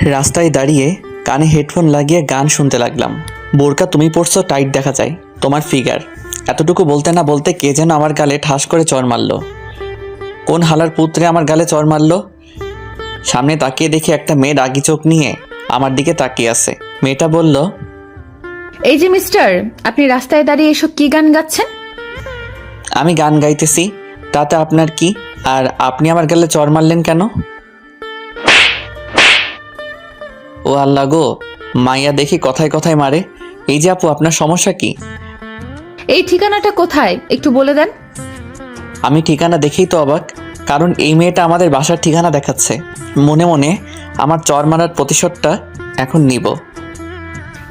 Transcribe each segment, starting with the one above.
রাস্তায় দাঁড়িয়ে কানে হেডফোন লাগিয়ে গান শুনতে লাগলাম। বোরকা তুমি পড়ছো, টাইট দেখা যায় তোমার ফিগার। এতটুকু বলতে না বলতে কে যেন আমার গালে ঠাস করে চড় মারল। কোন হালার পুত্রে আমার গালে চড় মারল? সামনে তাকিয়ে দেখি একটা মেয়ে রাগি চোখ নিয়ে আমার দিকে তাকিয়ে আছে। মেয়েটা বলল, এই যে মিস্টার, আপনি রাস্তায় দাঁড়িয়ে এসব কি গান গাচ্ছেন? আমি গান গাইতেছি, তাতে আপনার কি? আর আপনি আমার গালে চড় মারলেন কেন? ও আল্লাহ গো, মাইয়া দেখি কথায় কথায় মারে। এই যে আপু, আপনার সমস্যা কি? এই ঠিকানাটা কোথায় একটু বলে দেন। আমি ঠিকানা দেখেই তো অবাক, কারণ এই মেয়েটা আমাদের বাসার ঠিকানা দেখাচ্ছে। মনে মনে আমার চড় মারার প্রতিশোধটা এখন নিব।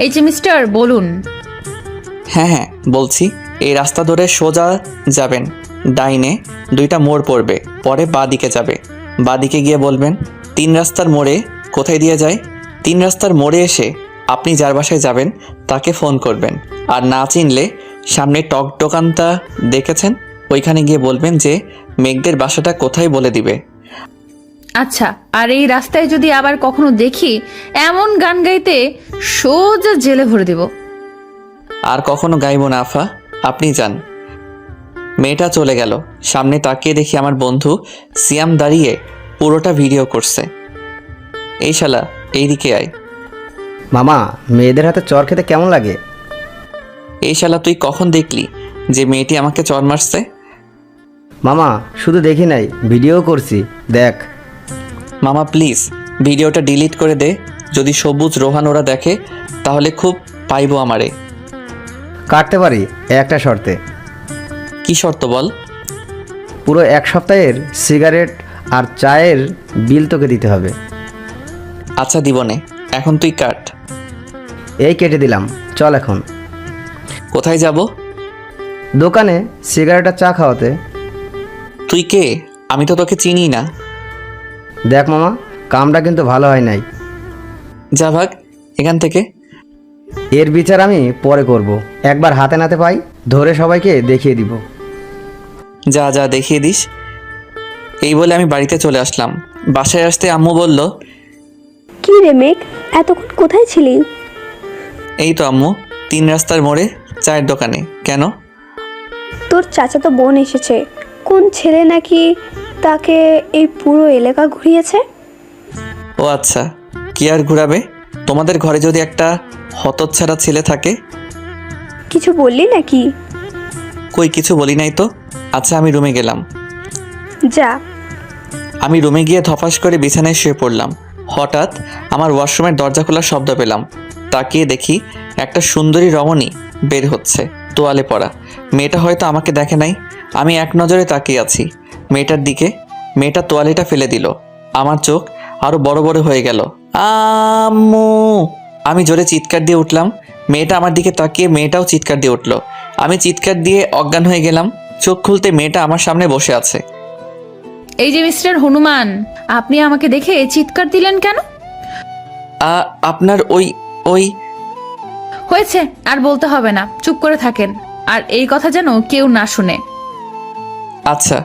এই যে মিস্টার, বলুন। হ্যাঁ হ্যাঁ বলছি, এই রাস্তা ধরে সোজা যাবেন, ডাইনে 2টা মোড় পড়বে, পরে বাঁ দিকে যাবে। বাঁ দিকে গিয়ে বলবেন 3 রাস্তার মোড়ে। কোথায় দিয়ে যায়? 3 রাস্তার মোড়ে এসে আপনি যার বাসায় যাবেন তাকে ফোন করবেন। আর না চিনলে সামনে টক দোকানটা দেখেছেন, ওইখানে গিয়ে বলবেন যে মেঘদের বাসাটা কোথায় বলে দিবে। আচ্ছা, আর এই রাস্তায় যদি আবার কখনো দেখি এমন গান গাইতে, সোজা জেলে ভরে দেব। আর কখনো গাইব না আফা, আপনি যান। মেয়েটা চলে গেল। সামনে তাকিয়ে দেখি আমার বন্ধু সিয়াম দাঁড়িয়ে পুরোটা ভিডিও করছে। এই শালা, এইদিকে আয়। মামা, মেয়েদের হাতে চর খেতে কেমন লাগে? এই শালা, তুই কখন দেখলি যে মেয়েটি আমাকে চড় মারছে? মামা, শুধু দেখি নাই, ভিডিও করছি, দেখ। মামা প্লিজ ভিডিওটা ডিলিট করে দে। যদি সবুজ রোহান ওরা দেখে তাহলে খুব পাইবো আমারে। কাটতে পারি একটা শর্তে। কি শর্ত বল? পুরো 1 সপ্তাহের সিগারেট আর চায়ের বিল তোকে দিতে হবে। আচ্ছা দিবনে, এখন তুই কাট। এই কেটে দিলাম, চল এখন। কোথায় যাব? দোকানে সিগারেট আর চা খাওয়াতে। তুই কে? আমি তো তোকে চিনি না। দেখ মামা, কামটা কিন্তু ভালো হয় নাই। যা ভাগ এখান থেকে। এর বিচার আমি পরে করব। একবার হাতে নাতে পাই, ধরে সবাইকে দেখিয়ে দিব। যা যা দেখিয়ে দিস। এই বলে আমি বাড়িতে চলে আসলাম। বাসায় আসতে আম্মু বলল, কি রে মেঘ, এতক্ষণ কোথায় ছিলি? এই তো আম্মু, 3 রাস্তার মোড়ে চায়ের দোকানে। কেন? তোর চাচাতো বোন এসেছে। কোন ছেলে নাকি তাকে এই পুরো এলাকা ঘুরিয়েছে। ও আচ্ছা, কি আর ঘুরাবে? তোমাদের ঘরে যদি একটা হতচ্ছাড়া ছেলে থাকে। কিছু বললি নাকি? কই কিছু বলি নাই তো। আচ্ছা আমি রুমে গেলাম। যা। আমি রুমে গিয়ে ধপাস করে বিছানায় শুয়ে পড়লাম। হঠাৎ আমার ওয়াশরুমের দরজা খোলার শব্দ পেলাম। তাকিয়ে দেখি একটা সুন্দরী রমণী বের হচ্ছে, তোয়ালে পরা। মেয়েটা হয়তো আমাকে দেখে নাই। আমি এক নজরে তাকিয়ে আছি মেয়েটার দিকে। মেয়েটা তোয়ালেটা ফেলে দিল। আমার চোখ আরো বড় বড় হয়ে গেল। আম্মু! আমি জোরে চিৎকার দিয়ে উঠলাম। মেয়েটা আমার দিকে তাকিয়ে মেয়েটাও চিৎকার দিয়ে উঠল। আমি চিৎকার দিয়ে অজ্ঞান হয়ে গেলাম। চোখ খুলতে মেয়েটা আমার সামনে বসে আছে। এই যে মিস্টার হনুমান, আপনি আমাকে দেখে চিৎকার দিলেন কেন? আপনার ওই ওই হয়েছে, আর বলতে হবে না, চুপ করে থাকেন। আর এই কথা যেন কেউ না শুনে। আচ্ছা।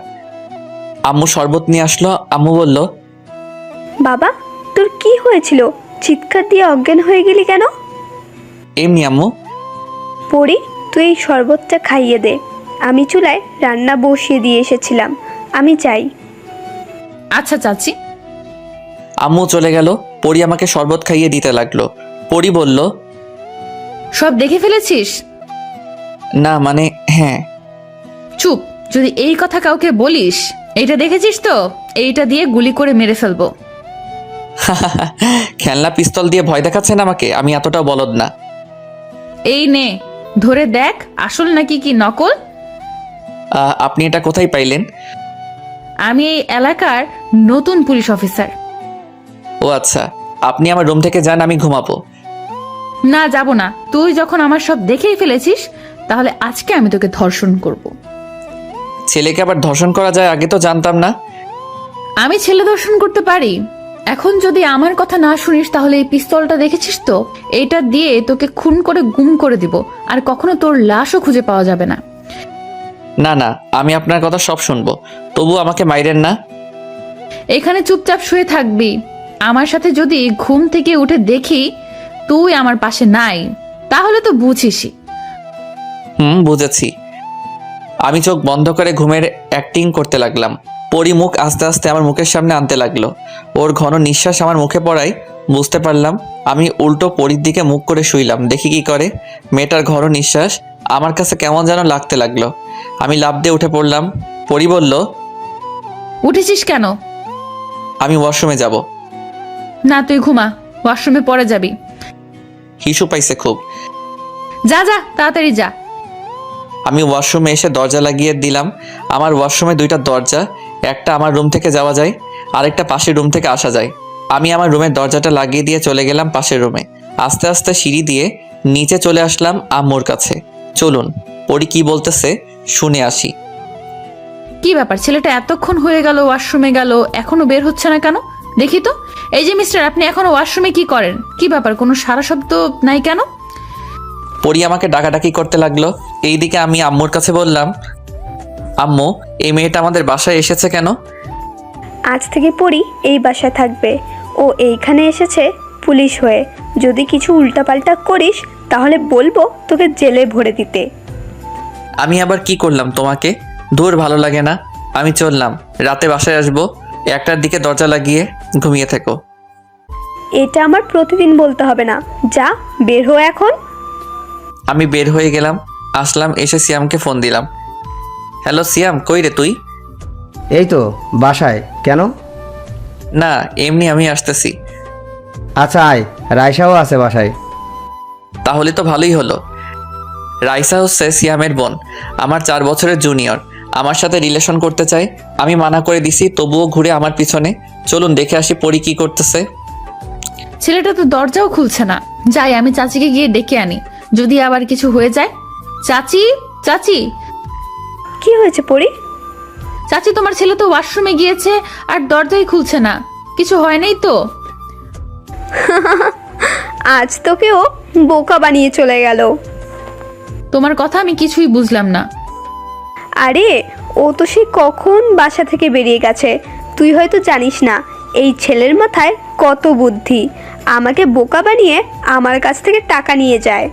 আম্মু শরবত নিয়ে আসলো। আম্মু বলল, বাবা, তোর কি হয়েছিল? চিৎকার দিয়ে অজ্ঞান হয়ে গেলি কেন? এমনি আম্মু। পড়ি, তুই এই শরবতটা খাইয়ে দে। আমি চুলায় রান্না বসিয়ে দিয়ে এসেছিলাম, আমি চাই। আচ্ছা চাচি। আম্মু চলে গেল। পরি আমাকে শরবত খাইয়ে দিতে লাগলো। পরি বলল, সব দেখে ফেলেছিস? না মানে হ্যাঁ। চুপ, যদি এই কথা কাউকে বলিস, এইটা দেখেছিস তো, এইটা দিয়ে গুলি করে মেরে ফেলবো। খেলনা পিস্তল দিয়ে ভয় দেখাচ্ছেন আমাকে? আমি এতটা বলদ না। এই নে, ধরে দেখ আসল নাকি কি নকল। আপনি এটা কোথায় পাইলেন? আমি এই এলাকার নতুন পুলিশ অফিসার। ও আচ্ছা, আপনি আমার রুম থেকে যান, আমি ঘুমাবো। না, যাব না। তুই যখন আমার সব দেখেই ফেলেছিস, তাহলে আজকে আমি তোকে ধর্ষণ করব। ছেলেকে আবার ধর্ষণ করা যায়? আগে তো জানতাম না। আমি ছেলে ধর্ষণ করতে পারি। এখন যদি আমার কথা না শুনিস, তাহলে এই পিস্তলটা দেখেছিস তো, এইটা দিয়ে তোকে খুন করে গুম করে দিব, আর কখনো তোর লাশও খুঁজে পাওয়া যাবে না। না না, আমি আপনার কথা সব শুনবো, তবু আমাকে মাইরেন না। এখানে চুপচাপ শুয়ে থাকবি। আমার সাথে যদি ঘুম থেকে উঠে দেখি তুই আমার পাশে নাই, তাহলে তো বুঝিসই। বুঝেছি। আমি চোখ বন্ধ করে ঘুমের অ্যাক্টিং করতে লাগলাম। পরি মুখ আস্তে আস্তে আমার মুখের সামনে আনতে লাগলো। ওর ঘন নিঃশ্বাস আমার মুখে পড়ায় বুঝতে পারলাম। আমি উল্টো পরির দিকে মুখ করে শুইলাম। দেখি কি করে। মেয়েটার ঘন নিঃশ্বাস আমার কাছে কেমন যেন লাগতে লাগলো। আমি লাফ দিয়ে উঠে পড়লাম। পরি বলল, উঠেছিস কেন? আমি ওয়াশরুমে যাব। না, তুই ঘুমা, ওয়াশরুমে পরে যাবি। হিসু পাইছে খুব। যা যা, তাড়াতাড়ি যা। আমি ওয়াশরুমে এসে দরজা লাগিয়ে দিলাম। আমার ওয়াশরুমে দুইটা দরজা, একটা আমার রুম থেকে যাওয়া যায়, আরেকটা পাশের রুম থেকে আসা যায়। আমি আমার রুমের দরজাটা লাগিয়ে দিয়ে চলে গেলাম পাশের রুমে। আস্তে আস্তে সিঁড়ি দিয়ে নিচে চলে আসলাম আম্মুর কাছে। চলুন পরি কি বলতেছে শুনে আসি। কি ব্যাপার, ছেলেটা এতক্ষণ হয়ে গেল ওয়াশরুমে গেল, এখনো বের হচ্ছে না কেন? দেখি তো। এই যে মিস্টার, আপনি এখনো ওয়াশরুমে কি করেন? কি ব্যাপার, কোনো সারা শব্দ নাই কেন? পরি আমাকে ডাকাডাকি করতে লাগলো। এইদিকে আমি আম্মুর কাছে বললাম, আম্মু এই মেয়েটা আমাদের বাসায় এসেছে কেন? আজ থেকে পরি এই বাসায় থাকবে। ও এইখানে এসেছে পুলিশ হয়ে। যদি কিছু উল্টাপাল্টা করিস তাহলে বলবো তোকে জেলে ভরে দিতে। আমি আবার কি করলাম তোমাকে? দূর, ভালো লাগে না। আমি চললাম। রাতে বাসায় আসবো। 1টার দিকে দরজা লাগিয়ে ঘুমিয়ে থেকো। এটা আমার প্রতিদিন বলতে হবে না। যা, বের হো এখন। আমি বের হয়ে গেলাম। আসলাম, এসে সিয়ামকে ফোন দিলাম। হ্যালো সিয়াম, কই রে তুই? এই তো বাসায়। কেন? না এমনি, আমি আসতেছি। আচ্ছা আয়, রাইসাও আছে বাসায়। তাহলে তো ভালোই হলো। রাইসা হচ্ছে সিয়ামের বোন, আমার 4 বছরের জুনিয়র। আমার সাথে রিলেশন করতে চায়। আমি মানা করে দিছি, তবুও ঘুরে আমার পিছনে। চলুন দেখে আসি পরি কি করতেছে। ছেলেটা তো দরজাও খুলছে না। যাই, আমি চাচিকে গিয়ে ডেকে আনি, যদি আবার কিছু হয়ে যায়। চাচি, চাচি, কি হয়েছে পরি? চাচি, তোমার ছেলে তো ওয়াশরুমে গিয়েছে আর দরজাই খুলছে না। কিছু হয় নাই তো? আজ তোকে ও বোকা বানিয়ে চলে গেল। তোমার কথা আমি কিছুই বুঝলাম না। আরে ও তো সে কখন বাসা থেকে বেরিয়ে গেছে। তুই হয়তো জানিস না এই ছেলের মাথায় কত বুদ্ধি। আমাকে বোকা বানিয়ে আমার কাছ থেকে টাকা নিয়ে যায়।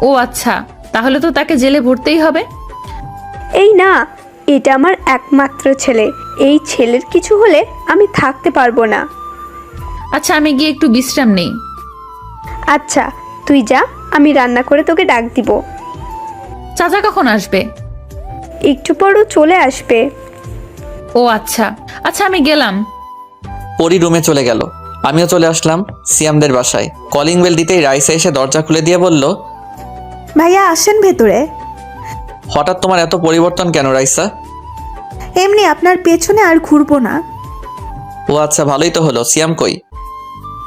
ও আচ্ছা, তাহলে তো তাকে জেলে ভরতেই হবে। এই না, এটা আমার একমাত্র ছেলে। এই ছেলের কিছু হলে আমি থাকতে পারবো না। আচ্ছা, আমি গিয়ে একটু বিশ্রাম নেই। আচ্ছা তুই যা, আমি রান্না করে তোকে ডাক দিব। চাচা কখন আসবে? একটু পরও চলে আসবে। ও আচ্ছা আচ্ছা, আমি গেলাম। পরি রুমে চলে গেল। আমিও চলে আসলাম সিয়ামদের বাসায়। কলিং বেল দিতেই রাইসা এসে দরজা খুলে দিয়ে বলল, ভাইয়া আসেন ভেতরে। হঠাৎ তোমার এত পরিবর্তন কেন রাইসা? এমনি আপনার পেছনে আর ঘুরবো না। ও আচ্ছা, ভালোই তো হলো। সিয়াম কই?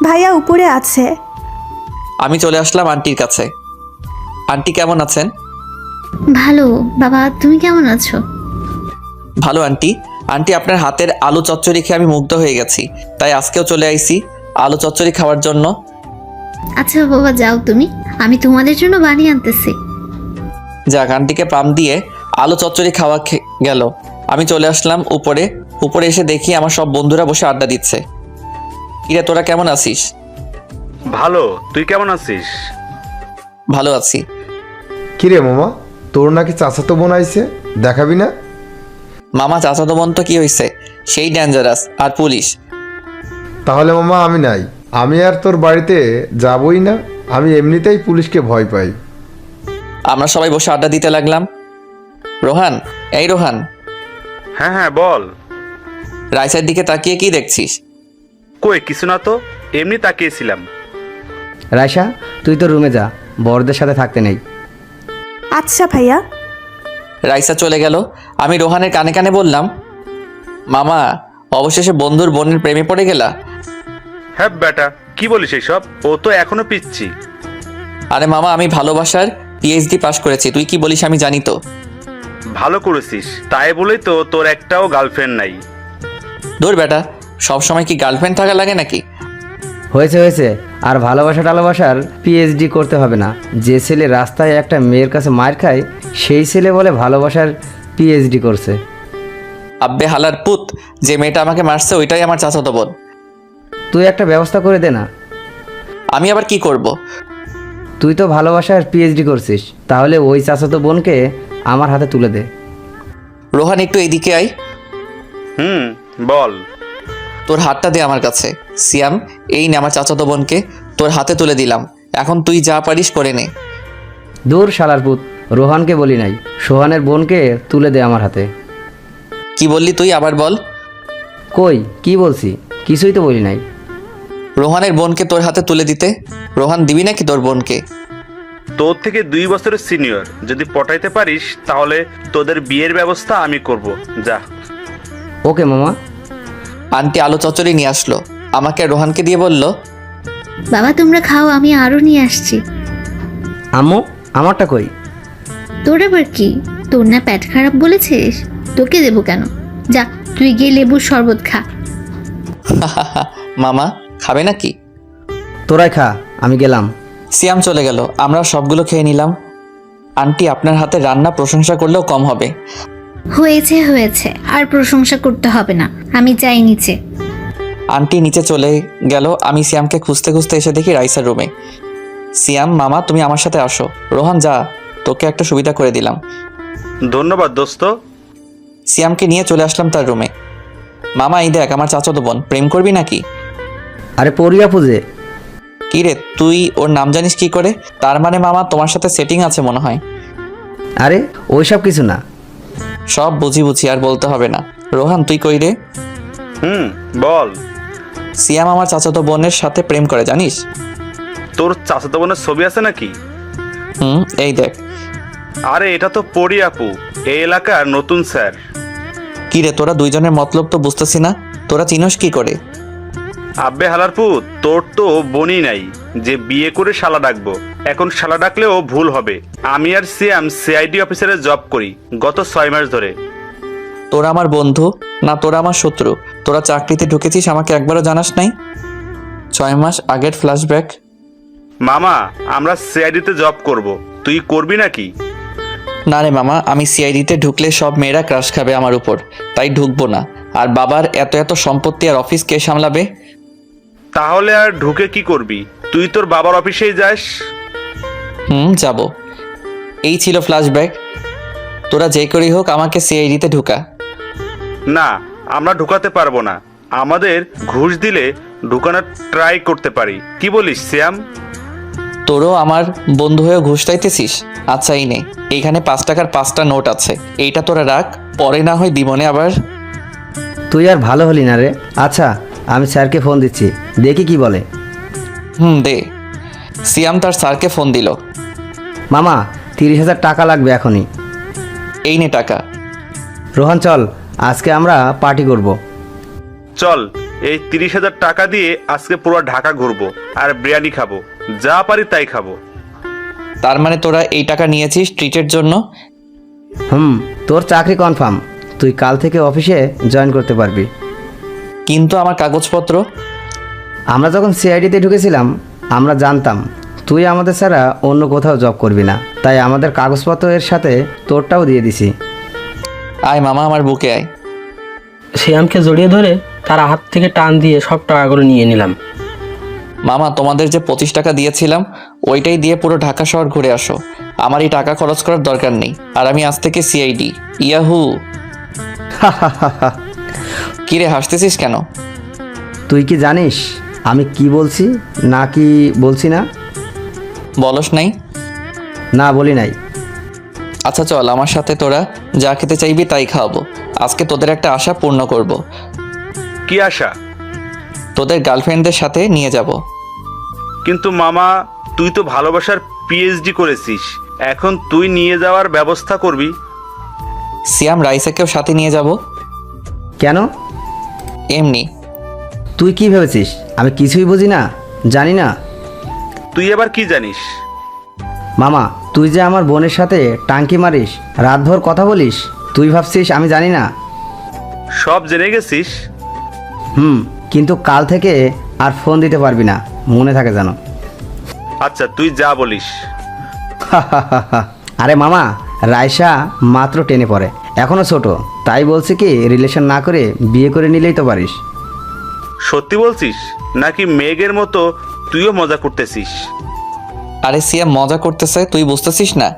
ভাইয়া উপরে আছে। আমি চলে আসলাম আন্টির কাছে। আন্টি কেমন আছেন? ভালো বাবা, তুমি কেমন আছো? ভালো আন্টি। আন্টি আপনার হাতের আলু চচ্চড়ি খেয়ে আমি মুগ্ধ হয়ে গেছি, তাই আজকেও চলে আইছি আলু চচ্চড়ি খাওয়ার জন্য। আচ্ছা বাবা, যাও তুমি, আমি তোমাদের জন্য বানিয়ে আনতেছি। যাক, আন্টিকে পাম দিয়ে আলু চচ্চড়ি খাওয়া গেল। আমি চলে আসলাম উপরে। উপরে এসে দেখি আমার সব বন্ধুরা বসে আড্ডা দিচ্ছে। কিরে তোরা কেমন আছিস? ভালো, তুই কেমন আছিস? ভালো আছি। কিরে মামা, তোর নাকি চাচাতো বোন আইছে, দেখাবি না? মামা চাচাতো বোন তো কি হয়েছে, সেই ডেঞ্জারাস আর পুলিশ। তাহলে মামা আমি নাই, আমি আর তোর বাড়িতে যাবই না। আমি এমনিতেই পুলিশকে ভয় পাই। আমরা সবাই বসে আড্ডা দিতে লাগলাম। রোহান, এই রোহান, হ্যাঁ হ্যাঁ বল। রাইসার দিকে তাকিয়ে কি দেখছিস? কই কিছু না তো, এমনি তাকিয়েছিলাম। রাইসা, তুই তো রুমে যা, বড়দের সাথে থাকতে নেই। আচ্ছা ভাইয়া। রাইসা চলে গেল। আমি রোহানের কানে কানে বললাম, মামা অবশেষে বন্ধুর বোনের প্রেমে পড়ে গেলা? হ্যাঁ বেটা, কি বলিস এইসব? ও তো এখনো পিচ্ছি। আরে মামা, আমি ভালোবাসার পিএইচডি পাশ করেছি, তুই কি বলিস আমি জানি তো। ভালো করেছিস, তাই বলেই তো তোর একটাও গার্লফ্রেন্ড নাই। দূর বেটা, সবসময় কি গার্লফ্রেন্ড থাকা লাগে নাকি? হয়েছে হয়েছে, আর ভালোবাসার পিএইচডি করতে হবে না। যে ছেলে রাস্তায় একটা মেয়ের কাছে মার খায়, সেই ছেলে বলে ভালোবাসার পিএইচডি করছে। আব্বে হালার পুত, যে মেয়েটা আমাকে মারছে ওইটাই আমার চাচাতো বোন। তুই একটা ব্যবস্থা করে দে না। আমি আবার কি করব? তুই তো ভালোবাসার পিএইচডি করছিস, তাহলে ওই চাচাতো বোনকে আমার হাতে তুলে দে। রোহান একটু এইদিকে আয়। বল। তোর হাতটা দে আমার কাছে। সিয়াম, এই নে আমার চাচাতো বোনকে তোর হাতে তুলে দিলাম। এখন তুই যা পারিস করে নে। দূর শালার পুত, রোহানকে বলি নাই, সোহানের বোনকে তুলে দে আমার হাতে। কি বললি তুই? আবার বল। কই কি বলছি? কিছুই তো বলি নাই। রোহানের বোনকে তোর হাতে তুলে দিতে। রোহান, দিবি নাকি তোর বোনকে? তোর থেকে 2 বছরের সিনিয়র, যদি পটাইতে পারিস তাহলে তোদের বিয়ের ব্যবস্থা আমি করব। যা। ওকে মামা। আন্টি আলু চচ্চড়ি নিয়ে আসলো, আমাকে আর রোহানকে দিয়ে বলল, বাবা তোমরা খাও, আমি আরও নিয়ে আসছি। আম্মু আমারটা কই? তোর আবার কি? তোর না পেট খারাপ বলেছিস, তোকে দেবো কেন? যা তুই গিয়ে লেবুর শরবত খা। মামা খাবে নাকি? তোরাই খা, আমি গেলাম। সিয়াম চলে গেল, আমরা সবগুলো খেয়ে নিলাম। আন্টি, আপনার হাতে রান্না প্রশংসা করলেও কম হবে। হয়েছে হয়েছে, আর প্রশংসা করতে হবে না, আমি যাই নিচে। আন্টি নিচে চলে গেল। আমি সিয়ামকে খুঁজতে খুঁজতে এসে দেখি রাইসার রুমে। সিয়াম, মামা তুমি আমার সাথে আসো। রোহান যা, তোকে একটা সুবিধা করে দিলাম। ধন্যবাদ দোস্ত। সিয়ামকে নিয়ে চলে আসলাম তার রুমে। মামা এই দেখ আমার চাচাতো বোন, প্রেম করবি নাকি? আরে পরিয়া পুজে। কি রে, তুই ওর নাম জানিস কি করে? তার মানে মামা তোমার সাথে সেটিং আছে মনে হয়। আরে ওইসব কিছু না। সব বুঝি আর বলতে হবে না। রোহান তুই কই রে? বল। সিয়াম আমার চাচাতো বোনের সাথে প্রেম করে জানিস? তোর চাচাতো বোনের ছবি আছে নাকি? এই দেখ। আরে এটা তো পরি আপু, এই এলাকার নতুন স্যার। কি রে, তোরা দুইজনের মতলব তো বুঝতেছি না। তোরা চিনস কি করে? আব্বে হালারপু, তোর তো বোনই নাই যে বিয়ে করে শালা ডাকবো। এখন শালা ডাকলেও ভুল হবে। আমি আর সিয়াম সিআইডি অফিসারে জব করি গত 6 মাস ধরে। তোরা আমার বন্ধু না তোরা আমার শত্রু? তোরা চাকরিতে ঢুকেছিস আমাকে একবারও জানাস নাই? 6 মাস আগের ফ্ল্যাশব্যাক। মামা, আমরা সিআইডিতে জব করব, তুই করবি নাকি? না রে মামা, আমি সিআইডিতে ঢুকলে সব মেয়েরা ক্রাশ খাবে আমার উপর, তাই ঢুকবো না। আর বাবার এত সম্পত্তি আর অফিস কে সামলাবে? তাহলে আর ঢুকে কি করবি? তুই তোর বাবার অফিসেই যাস। যাব। এই ছিল ফ্ল্যাশব্যাক। তোরা যে করেই হোক আমাকে সিআইডিতে ঢুকা। না, আমরা ঢুকাতে পারবো না। আমাদের ঘুষ দিলে ঢুকানোর ট্রাই করতে পারি। কি বলিস সিয়াম? তোরও আমার বন্ধু হয়েও ঘুষ চাইতেছিস? আচ্ছা এই নে, এইখানে 5 টাকার 5টা নোট আছে, এইটা তোরা রাখ, পরে না হয় দিবনে আবার। তুই আর ভালো হলি না রে। আচ্ছা আমি স্যারকে ফোন দিচ্ছি, দেখি কি বলে। দে। সিয়াম তার স্যারকে ফোন দিল। মামা 30,000 টাকা লাগবে এখনই। এই নে টাকা। রোহান চল, আজকে আমরা পার্টি করব। চল, এই 30,000 টাকা দিয়ে আজকে পুরো ঢাকা ঘুরবো আর বিরিয়ানি খাবো, যা পারি তাই খাবো। তার মানে তোরা এই টাকা নিয়েছিস ট্রিটের জন্য? তোর চাকরি কনফার্ম, তুই কাল থেকে অফিসে জয়েন করতে পারবি। কিন্তু আমার কাগজপত্র? আমরা যখন সিআইডিতে ঢুকেছিলাম আমরা জানতাম তুই আমাদের ছাড়া অন্য কোথাও জব করবি না, তাই আমাদের কাগজপত্রের সাথে তোরটাও দিয়ে দিছি। আয় মামা, আমার বুকে আয়। শ্যামকে জড়িয়ে ধরে তার হাত থেকে টান দিয়ে সব টাকাগুলো নিয়ে নিলাম। মামা তোমাদের যে 25 টাকা দিয়েছিলাম ওইটাই দিয়ে পুরো ঢাকা শহর ঘুরে আসো। আমার এই টাকা খরচ করার দরকার নেই। আর আমি আজ থেকে সিআইডি। ইয়াহু। কিরে হাসতেছিস কেন? তুই কি জানিস আমি কি বলছি না কি বলছি না? বলস নাই? না বলি নাই। আচ্ছা চল আমার সাথে, তোরা যা খেতে চাইবি তাই খাওয়াবো। আজকে তোদের একটা আশা পূর্ণ করব। কি আশা? তোদের গার্লফ্রেন্ডদের সাথে নিয়ে যাব। কিন্তু মামা, তুই তো ভালোবাসার পিএইচডি করেছিস, এখন তুই নিয়ে যাওয়ার ব্যবস্থা করবি। সিয়াম, রাইসাকেও সাথে নিয়ে যাব। কেন? এমনি। তুই কি ভেবেছিস আমি কিছুই বুঝি না, জানি না? তুই এবার কি জানিস? মামা তুই যে আমার বোনের সাথে টাঙ্কি মারিস, রাতভর কথা বলিস, তুই ভাবছিস আমি জানি না? সব জেনে গেছিস? কিন্তু কাল থেকে আর ফোন দিতে পারবি না, মনে থাকে জানো। আচ্ছা তুই যা বলিস। আরে মামা, রাইসা মাত্র 10-এ পড়ে, এখনো ছোট, তাই বলছি কি রিলেশন না করে বিয়ে করে নিলেই তো পারিস। সত্যি বলছিস নাকি মেঘের মতো তুইও মজা করতেছিস? আরে সিয়াম মজা করতেছে, তুই বুঝতেছিস না?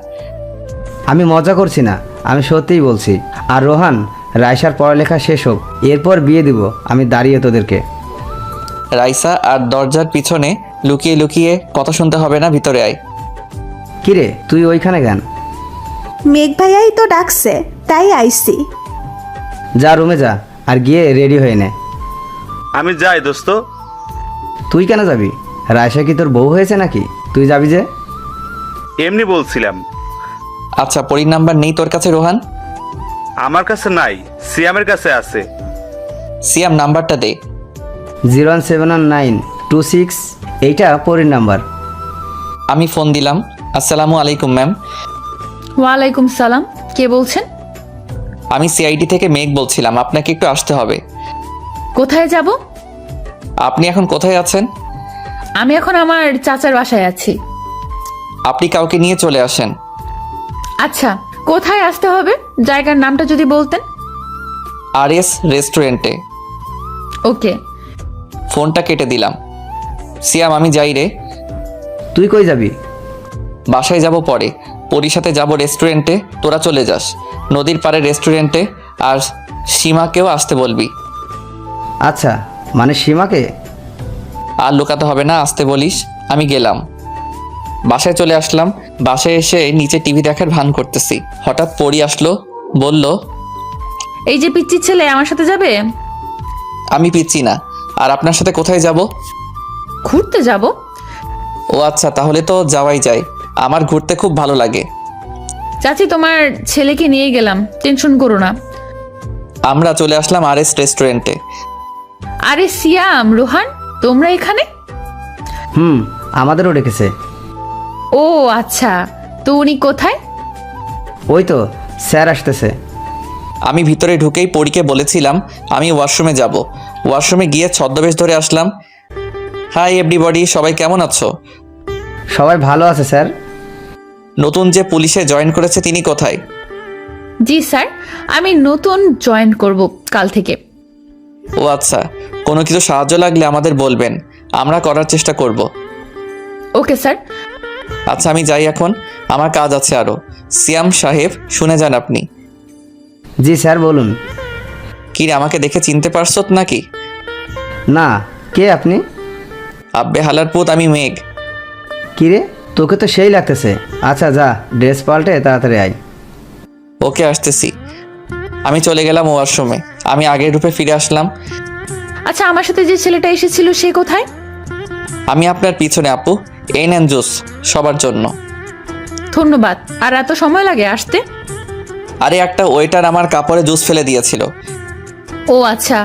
আমি মজা করছি না, আমি সত্যিই বলছি। আর রোহান, রাইসার পড়ালেখা শেষ হোক, এরপর বিয়ে দিব আমি দাঁড়িয়ে তোদেরকে। রাইসা আর দরজার পিছনে লুকিয়ে লুকিয়ে কথা শুনতে হবে না, ভিতরে আয়। কিরে তুই ওইখানে কেন? মেঘ ভাইয়াই তো ডাকছে, তাই আইসি। যা রুমে যা, আর গিয়ে রেডি হয়ে নে। আমি যাই দোস্ত। তুই কেন যাবি? রাইসা কি তোর বউ হয়েছে নাকি তুই যাবি যে? এমনি বলছিলাম। আচ্ছা, পরীর নাম্বার নেই তোর কাছে রোহান? আমার কাছে নাই, সিয়ামের কাছে আছে। সিয়াম নাম্বারটা দে। 0171926, এইটা পরীর নাম্বার। আমি ফোন দিলাম। আসসালামু আলাইকুম ম্যাম। ওয়ালাইকুম সালাম, কে বলছেন? আমি সিআইডি থেকে মেঘ বলছিলাম, আপনাকে একটু আসতে হবে। কোথায় যাব? আপনি এখন কোথায় আছেন? আমি এখন আমার চাচার বাসায় আছি। আপনি কাউকে নিয়ে চলে আসেন। আচ্ছা, কোথায় আসতে হবে? জায়গার নামটা যদি বলতেন। RS রেস্টুরেন্টে। ওকে। ফোনটা কেটে দিলাম। সিয়াম আমি যাই রে। তুই কই যাবি? বাসায় যাব পরে, পরীর সাথে যাব রেস্টুরেন্টে, তোরা চলে যাস নদীর পাড়ে রেস্টুরেন্টে। আর সীমাকেও আসতে বলবি। আচ্ছা, মানে সীমাকে? আর লুকাতে হবে না, আসতে বলিস। আমি গেলাম, বাসায় চলে আসলাম। বাসায় এসে নিচে টিভি দেখার ভান করতেছি, হঠাৎ পরী আসলো, বলল, এই যে পিচ্চি ছেলে আমার সাথে যাবে? আমি পিচ্ছি না। আর আপনার সাথে কোথায় যাব? ঘুরতে যাব। ও আচ্ছা, তাহলে তো যাওয়াই যায়, আমার ঘুরতে খুব ভালো লাগে। চাচি, তোমার ছেলেকে নিয়ে গেলাম, টেনশন করো না। আমরা চলে আসলাম RS রেস্টুরেন্টে। আরে সিয়াম, রোহান, তোমরা এখানে? আমাদেরও ডেকেছে। ও আচ্ছা, তো উনি কোথায়? ওই তো স্যার আসতেছে। আমি ভিতরে ঢুকেই পরীকে বলেছিলাম আমি ওয়াশরুমে যাব। ওয়াশরুমে গিয়ে ছদ্মবেশ ধরে আসলাম। হাই এভরিবডি, সবাই কেমন আছো? সবাই ভালো আছে স্যার। নতুন যে পুলিশে জয়েন করেছে তিনি কোথায়? জি স্যার, আমি নতুন জয়েন করব কাল থেকে। ও আচ্ছা, কোনো কিছু সাহায্য লাগলে আমাদের বলবেন, আমরা করার চেষ্টা করব। Okay sir. আচ্ছা আমি যাই এখন, আমার কাজ আছে আরও। সিয়াম সাহেব শুনে যান আপনি। জি স্যার বলুন। কি রে, আমাকে দেখে চিনতে পারছত নাকি? না, কে আপনি? আব্বে হালার পুত, আমি মেঘ। কিরে, তোকে তো সেই লাগতেছে। আচ্ছা যা, ড্রেস পাল্টে তাড়াতাড়ি আয়। ওকে আসতেছি। আমি চলে গেলাম ওয়াশরুমে। আমি আগের রূপে ফিরে আসলাম। আচ্ছা, আমার সাথে যে ছেলেটা এসেছিল সে কোথায়? আমি আপনার পিছনে আপু। এই নেন জুস, সবার জন্য। ধন্যবাদ। আর এত সময় লাগে আসতে? আরে একটা ওয়েটার আমার কাপড়ে জুস ফেলে দিয়েছিল। ও আচ্ছা।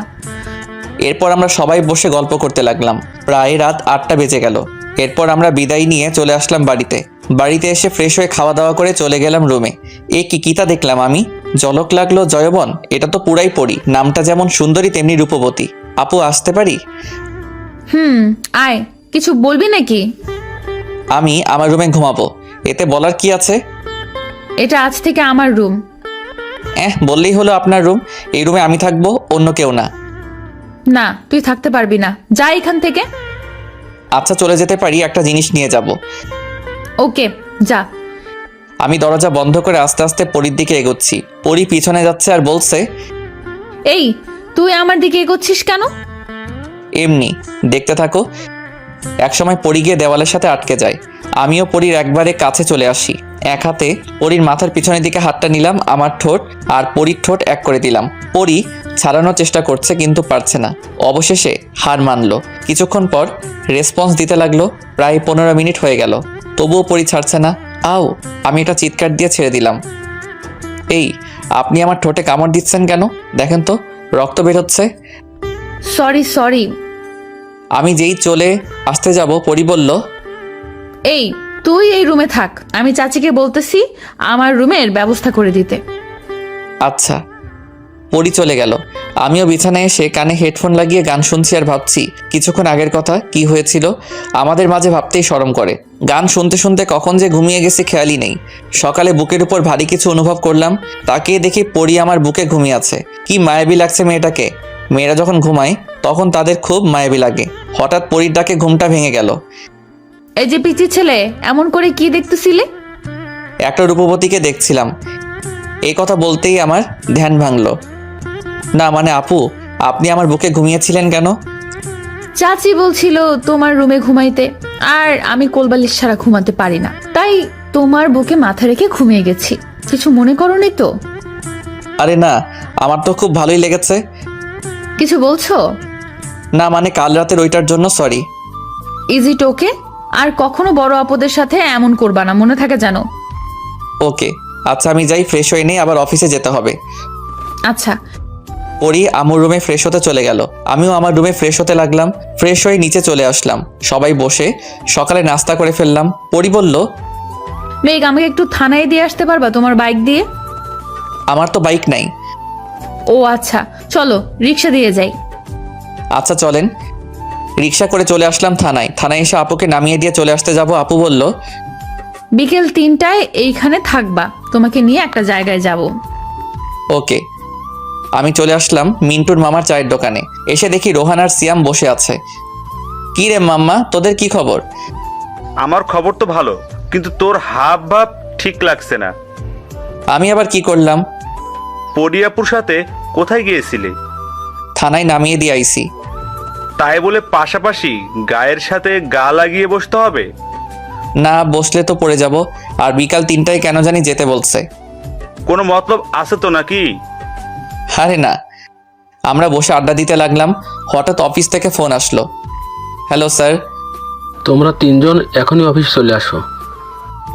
এরপর আমরা সবাই বসে গল্প করতে লাগলাম। প্রায় রাত 8টা বেজে গেল। এরপর আমরা বিদায় নিয়ে চলে আসলাম বাড়িতে। বাড়িতে এসে ফ্রেশ হয়ে খাওয়া দাওয়া করে চলে গেলাম রুমে। এ কিতা দেখলাম আমি, ঝলক লাগলো জয়বন। এটা তো পুরাই পড়ি, নামটা যেমন সুন্দরী তেমনি রূপবতী। আপু আসতে পারি? আয়, কিছু বলবি নাকি? আমি আমার রুমে ঘুমাবো, এতে বলার কি আছে? এটা আজ থেকে আমার রুম। বললেই হলো আপনার রুম। এই রুমে আমি থাকবো, অন্য কেউ না। না, তুই থাকতে পারবি না, যা এখান থেকে। আচ্ছা চলে যেতে পারি, একটা জিনিস নিয়ে যাব। ওকে, যা। আমি দরজা বন্ধ করে আস্তে আস্তে পরীর দিকে এগোচ্ছি। পরী পিছনে যাচ্ছে আর বলছে, এই তুই আমার দিকে এগোচ্ছিস কেন? এমনি দেখতে থাকো। একসময় পরী গিয়ে দেওয়ালের সাথে আটকে যায়। আমিও পরীর একবারে কাছে চলে আসি। এক হাতে পরীর মাথার পিছনের দিকে হাতটা নিলাম, আমার ঠোঁট আর পরীর ঠোঁট এক করে দিলাম। পরী ছাড়ানোর চেষ্টা করছে কিন্তু পারছে না। অবশেষে হার মানলো। কিছুক্ষণ পর রেসপন্স দিতে লাগলো। প্রায় 15 মিনিট হয়ে গেল, তবুও পরী ছাড়ছে না। আও, আমি এটা চিৎকার দিয়ে ছেড়ে দিলাম। এই, আপনি আমার ঠোঁটে কামড় দিচ্ছেন কেন? দেখেন তো, রক্ত বের হচ্ছে। সরি। আমি যেই চলে আসতে যাব, পরী বলল, এই তুই এই রুমে থাক, আমি চাচিকে বলতেছি আমার রুমের ব্যবস্থা করে দিতে। আচ্ছা। পরী চলে গেল। আমিও বিছানায় এসে কানে হেডফোন লাগিয়ে গান শুনছি আর ভাবছি কিছুক্ষণ আগের কথা, কি হয়েছিল আমাদের মাঝে, ভাবতেই শরম করে। গান শুনতে শুনতে কখন যে ঘুমিয়ে গেছে খেয়ালই নেই। সকালে বুকের উপর ভারী কিছু অনুভব করলাম। তাকিয়ে দেখি পরী আমার বুকে ঘুমিয়ে আছে। কি মায়াবী লাগছে মেয়েটাকে। মেয়েরা যখন ঘুমায় তখন তাদের খুব মায়াবী লাগে। হঠাৎ পরীর ডাকে ঘুমটা ভেঙে গেল। এই যে পিচি ছেলে, এমন করে কি দেখতেছিলে? একটা রূপবতীকে দেখছিলাম। এই কথা বলতেই আমার ধ্যান ভাঙলো। না মানে আপু, আপনি আমার বুকে ঘুমিয়েছিলেন কেন? চাচি বলছিল তোমার রুমে ঘুমাইতে, আর আমি কোলবালিশ ছাড়া ঘুমাতে পারি না, তাই তোমার বুকে মাথা রেখে ঘুমিয়ে গেছি। কিছু মনে করোনি তো? আরে না, আমার তো খুব ভালোই লেগেছে। কিছু বলছো? না মানে কাল রাতের ওইটার জন্য সরি। ইজ ইট ওকে? আর কখনো বড় আপদের সাথে এমন করবা না, মনে থাকে জানো। ওকে আচ্ছা, আমি যাই, ফ্রেশ হয়ে নেই, আবার অফিসে যেতে হবে। আচ্ছা। পরি আমার রুমে ফ্রেশ হতে চলে গেল। আমিও আমার রুমে ফ্রেশ হতে লাগলাম। ফ্রেশ হয়ে নিচে চলে আসলাম। সবাই বসে সকালে নাস্তা করে ফেললাম। পরি বলল, মেঘ, আমাকে একটু থানায় দিয়ে আসতে পারবা তোমার বাইক দিয়ে? আমার তো বাইক নাই। ও আচ্ছা, চলো রিক্সা দিয়ে যাই। আচ্ছা চলেন। রিক্সা করে চলে আসলাম থানায়। থানায় এসে আপুকে নামিয়ে দিয়ে চলে আসতে যাব। আপু বলল, বিকেল 3টায় এইখানে থাকবা, তোমাকে নিয়ে একটা জায়গায় যাব। ওকে। আমি চলে আসলাম মিন্টুর মামার চায়ের দোকানে। এসে দেখি রোহান আর সিয়াম বসে আছে। কি রে মাম্মা, তোদের কি খবর? আমার খবর তো ভালো, কিন্তু তোর হাব ভাব ঠিক লাগছে না। আমি আবার কি করলাম? পরিয়াপুর সাথে কোথায় গিয়েছিলে? থানায় নামিয়ে দিয়ে আইছি। তাই বলে পাশাপাশি গায়ের সাথে গা লাগিয়ে বসতে হবে? না বসলে তো পড়ে যাব। আর বিকাল 3টায় কেন জানি যেতে বলছে। কোনো মতলব আছে তো নাকি? আরে না। আমরা বসে আড্ডা দিতে লাগলাম। হঠাৎ অফিস থেকে ফোন আসলো। Hello sir. তোমরা 3জন এখনই অফিস চলে আসো।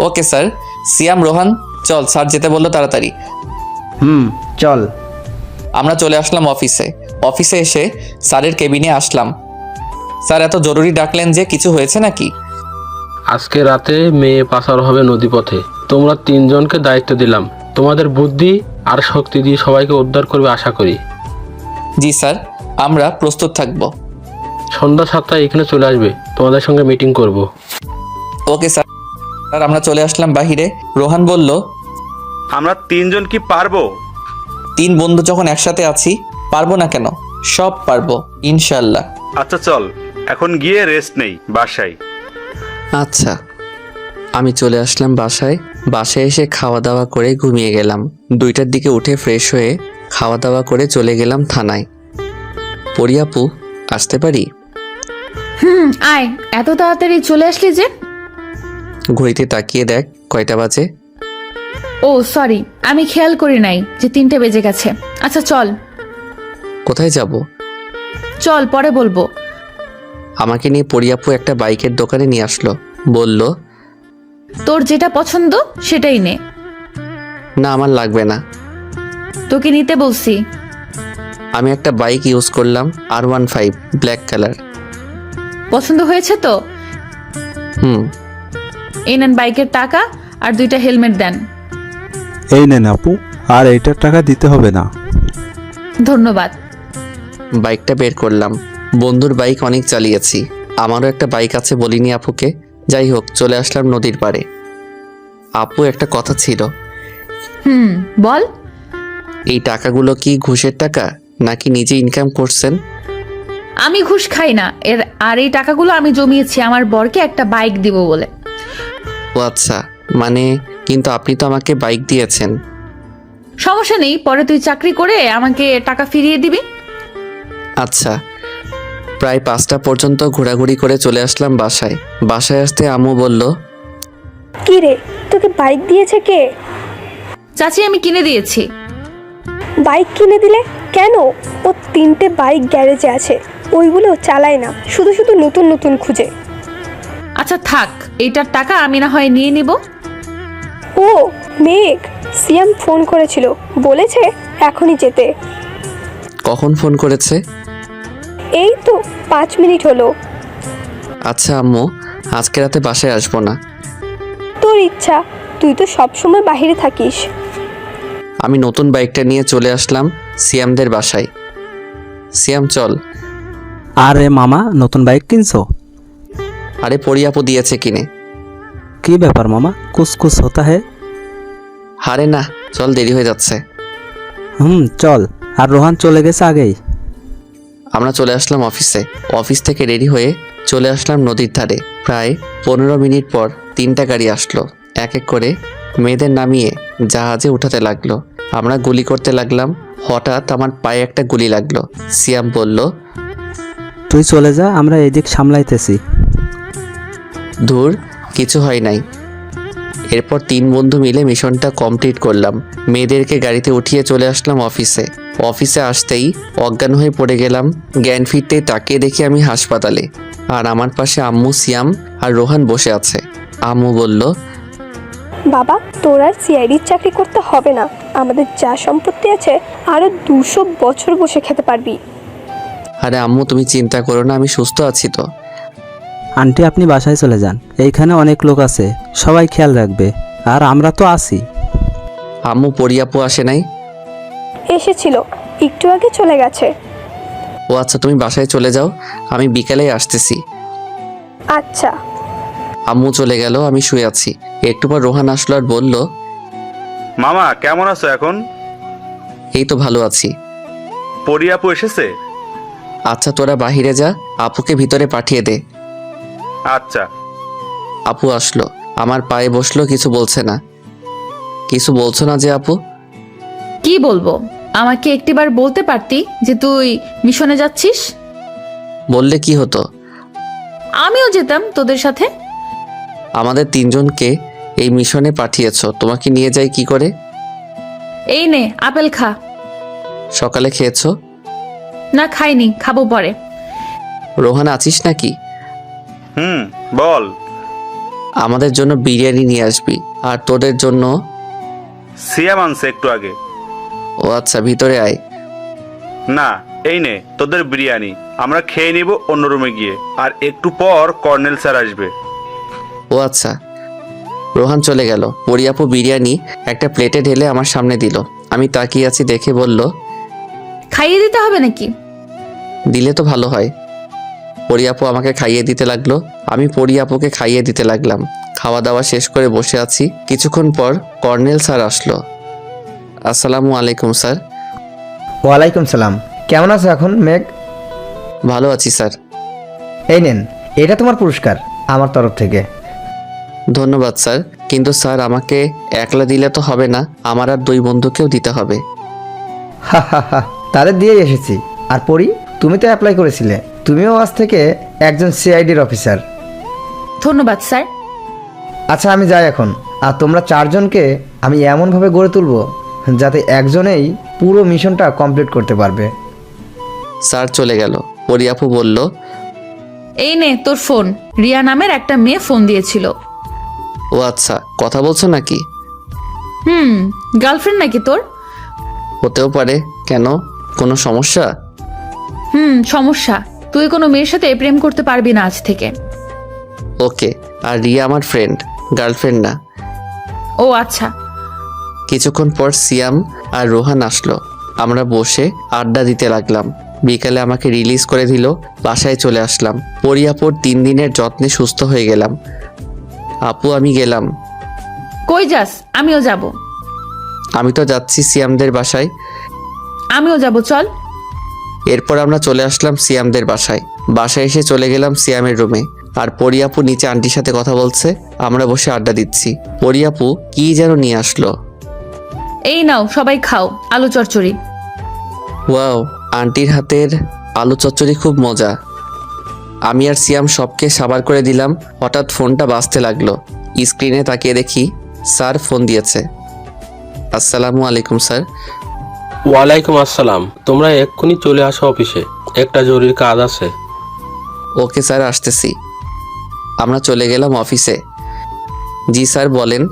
Okay sir. সিয়াম, রোহান, চল, স্যার যেতে বললো, তাড়াতাড়ি। চল। আমরা চলে আসলাম অফিসে। অফিসে এসে স্যারের কেবিনে আসলাম। স্যার এত জরুরি ডাকলেন যে, কিছু হয়েছে নাকি? আজকে রাতে মেয়ে পাচার হবে নদীপথে। তোমরা 3জনকে দায়িত্ব দিলাম। তোমাদের বুদ্ধি আর শক্তি দিয়ে সবাইকে উদ্ধার করবে আশা করি। জি স্যার, আমরা প্রস্তুত থাকব। সন্ধ্যা 7টায় এখানে চলে আসবে, তোমাদের সঙ্গে মিটিং করব। Okay sir. স্যার আমরা চলে আসলাম বাহিরে। রোহান বলল, আমরা 3জন কি পারবো? 3 বন্ধু যখন একসাথে আছি, পারবো না কেন? সব পারবো ইনশাল্লাহ। আচ্ছা চল, এখন গিয়ে রেস্ট নেই বাসায়। আচ্ছা। আমি চলে আসলাম বাসায়। বাসায় এসে খাওয়া দাওয়া করে ঘুমিয়ে গেলাম। 2টার দিকে উঠে ফ্রেশ হয়ে খাওয়া দাওয়া করে চলে গেলাম থানায়। পরিয়াপু, আসতে পারি? আয়, এত তাড়াতাড়ি চলে আসলি যে? ঘড়িতে তাকিয়ে দেখ কয়টা বাজে। ও সরি, আমি খেয়াল করি নাই যে 3টে বেজে গেছে। আচ্ছা চল। কোথায় যাব? চল, পরে বলবো। আমাকে নিয়ে পরিয়াপু একটা বাইকের দোকানে নিয়ে আসলো। বলল, তোর যেটা পছন্দ সেটাই নে। না আমার লাগবে না। তোকে নিতে বলছি। আমি একটা বাইক ইউজ করলাম, R15 ব্ল্যাক কালার। পছন্দ হয়েছে তো? এই নেন বাইকের টাকা আর 2টা হেলমেট দেন। এই নেন আপু, আর এইটার টাকা দিতে হবে না। ধন্যবাদ। বাইকটা বের করলাম। বন্ধুর বাইক অনেক চালিয়েছি, আমারও একটা বাইক আছে বলিনি আপুকে। যাই হোক, চলে আসলাম নদীর পাড়ে। আপু, একটা কথা ছিল। বল। এই টাকাগুলো কি ঘুষের টাকা নাকি নিজে ইনকাম করছেন? আমি ঘুষ খাই না। আর এই টাকাগুলো আমি জমিয়েছি আমার বরকে একটা বাইক দিব বলে। ও আচ্ছা, মানে কিন্তু আপনি তো আমাকে বাইক দিয়েছেন। সমস্যা নেই, পরে তুই চাকরি করে আমাকে টাকা ফিরিয়ে দিবি। আচ্ছা। প্রায় 5টা পর্যন্ত ঘোরাঘুরি করে চলে আসলাম বাসায়। বাসায় আসতে আম্মু বলল, কি রে, তোকে বাইক দিয়েছে কে? চাচি, আমি কিনে দিয়েছি। বাইক কিনে দিলে কেন? ও 3টে বাইক গ্যারেজে আছে, ওইগুলো চালায় না, শুধু শুধু নতুন নতুন খুঁজে। আচ্ছা থাক, এইটার টাকা আমি না হয় নিয়ে নিব। ও মেঘ, সিয়াম ফোন করেছিল, বলেছে এখনই যেতে। কখন ফোন করেছে? এই তো 5 মিনিট হলো। আচ্ছা আম্মু, আজকে রাতে বাসায় আসবো না। তোর ইচ্ছা, তুই তো সবসময় বাইরে থাকিস। আমি নতুন বাইকটা নিয়ে চলে আসলাম সিয়ামদের বাসায়। সিয়াম চল। আরে মামা, নতুন বাইক কিনছো? আরে পরিয়াপু দিয়েছে কিনে। কি ব্যাপার মামা, কুছ হতা হে? আরে না, চল, দেরি হয়ে যাচ্ছে। চল। আর রোহান চলে গেছে আগেই। আমরা চলে আসলাম অফিসে। অফিস থেকে রেডি হয়ে চলে আসলাম নদীর ধারে। প্রায় 15 মিনিট পর 3টা গাড়ি আসলো। এক এক করে মেয়েদের নামিয়ে জাহাজে উঠাতে লাগলো। আমরা গুলি করতে লাগলাম। হঠাৎ আমার পায়ে একটা গুলি লাগলো। সিয়াম বলল, তুই চলে যা, আমরা এদিক সামলাইতেছি। ধুর, কিছু হয় নাই। এরপর 3 বন্ধু মিলে মিশনটা কমপ্লিট করলাম। মেয়েদেরকে গাড়িতে উঠিয়ে চলে আসলাম অফিসে। অফিসে আসতেই অজ্ঞান হয়ে পড়ে গেলাম। জ্ঞান ফিরতেই তাকিয়ে দেখি আমি হাসপাতালে, আর আমার পাশে আম্মু, সিয়াম আর রোহান বসে আছে। আম্মু বলল, বাবা, তোর আর সিআইডির চাকরি করতে হবে না। আমাদের যা সম্পত্তি আছে আরো 200 বছর বসে খেতে পারবি। আরে আম্মু, তুমি চিন্তা করো না, আমি সুস্থ আছি তো। আন্টি, আপনি বাসায় চলে যান, এইখানে অনেক লোক আছে, সবাই খেয়াল রাখবে, আর আমরা তো আছি। আম্মু, পরিয়াপু আসে নাই? এসেছিল, একটু আগে চলে গেছে। ও আচ্ছা, তুমি বাসায় চলে যাও, আমি বিকালেই আসতেছি। আচ্ছা। আম্মু চলে গেল, আমি শুয়ে আছি। একটু পর রোহান আসলো আর বলল, মামা কেমন আছো এখন? এই তো ভালো আছি। পরি আপু এসেছে? আচ্ছা, তোরা বাহিরে যা, আপুকে ভিতরে পাঠিয়ে দে। আচ্ছা। আপু আসলো, আমার পায়ে বসলো, কিছু বলছে না। কিছু বলছো না যে আপু? কি বলবো? আমাকে একটিবার বলতে পারতি যে তুই মিশনে যাচ্ছিস? বললে কি হতো? আমিও যেতাম তোদের সাথে। আমাদের 3 জনকে এই মিশনে পাঠিয়েছো, তোমাকে নিয়ে যাই কি করে? এই নে, আপেল খা। সকালে খেয়েছো? না, খাইনি, খাবো পরে। রোহান আছিস নাকি? বল। আমাদের জন্য বিরিয়ানি নিয়ে আসবি, আর তোদের জন্য। সিয়াম আনছে একটু আগে। ও আচ্ছা, ভিতরে আয়। না, এই নে তোদের বিরিয়ানি, আমরা খেয়ে নিব অন্য রুমে গিয়ে, আর একটু পর কর্নেল স্যার আসবে। ও আচ্ছা। রোহান চলে গেল। পরিয়াপু বিরিয়ানি একটা প্লেটে ঢেলে আমার সামনে দিল। আমি তাকিয়ে আছি দেখে বলল, খাইয়ে দিতে হবে নাকি? দিলে তো ভালো হয়। পরিয়াপু আমাকে খাইয়ে দিতে লাগলো, আমি পরিয়াপুকে খাইয়ে দিতে লাগলাম। খাওয়া দাওয়া শেষ করে বসে আছি। কিছুক্ষণ পর কর্নেল স্যার আসলো। আসসালামু আলাইকুম স্যার। ওয়ালাইকুম সালাম। কেমন আছো এখন মেঘ? ভালো আছি স্যার। এই নেন, এটা তোমার পুরস্কার আমার তরফ থেকে। ধন্যবাদ স্যার, কিন্তু স্যার আমাকে একলা দিলে তো হবে না, আমার আর 2 বন্ধুকেও দিতে হবে। হা হা হা, তাদের দিয়েই এসেছি। আর পরি, তুমি তো অ্যাপ্লাই করেছিলে, তুমিও আজ থেকে একজন সিআইডির অফিসার। ধন্যবাদ স্যার। আচ্ছা, আমি যাই এখন। আর তোমরা 4 জনকে আমি এমনভাবে গড়ে তুলবো যাতে একজনেই পুরো মিশনটা কমপ্লিট করতে পারবে। স্যার চলে গেল। পরিয়াপু বলল, এই নে তোর ফোন। রিয়া নামের একটা মেয়ে ফোন দিয়েছিল। ও আচ্ছা, কথা বলছো নাকি? গার্লফ্রেন্ড নাকি তোর? হতেও পারে, কেন? কোনো সমস্যা? সমস্যা। তুই কোনো মেয়ের সাথে প্রেম করতে পারবি না আজ থেকে। ওকে। আর রিয়া আমার ফ্রেন্ড, গার্লফ্রেন্ড না। ও আচ্ছা। কিছুক্ষণ পর সিয়াম আর রোহান আসলো। আমরা বসে আড্ডা দিতে লাগলাম। বিকালে আমাকে রিলিজ করে দিল। বাসায় চলে আসলাম। পরিয়াপুর 3 দিনের যত্নে সুস্থ হয়ে গেলাম। আপু, আমি গেলাম। কই যাস? আমিও যাব। আমি তো যাচ্ছি সিয়ামদের বাসায়। আমিও যাব, চল। এরপর আমরা চলে আসলাম সিয়ামদের বাসায়। বাসায় এসে চলে গেলাম সিয়ামের রুমে। আর পরিয়াপু নিচে আন্টির সাথে কথা বলছে। আমরা বসে আড্ডা দিচ্ছি। পরিয়াপু কি যেন নিয়ে আসলো। এই নাও, সবাই খাও, আলু চচ্চড়ি। ওয়াও, আন্টির হাতের আলু চচ্চড়ি খুব মজা। আমি আর সিয়াম সবকে সাবার করে দিলাম। হঠাৎ ফোনটা বাজতে লাগলো। স্ক্রিনে তাকিয়ে দেখি স্যার ফোন দিয়েছে। আসসালামু আলাইকুম স্যার। ওয়ালাইকুম আসসালাম। তোমরা এক্ষুনি চলে আসো অফিসে, একটা জরুরি কাজ আছে। ওকে স্যার, আসতেছি। আমরা চলে গেলাম অফিসে। জি স্যার, বলেন।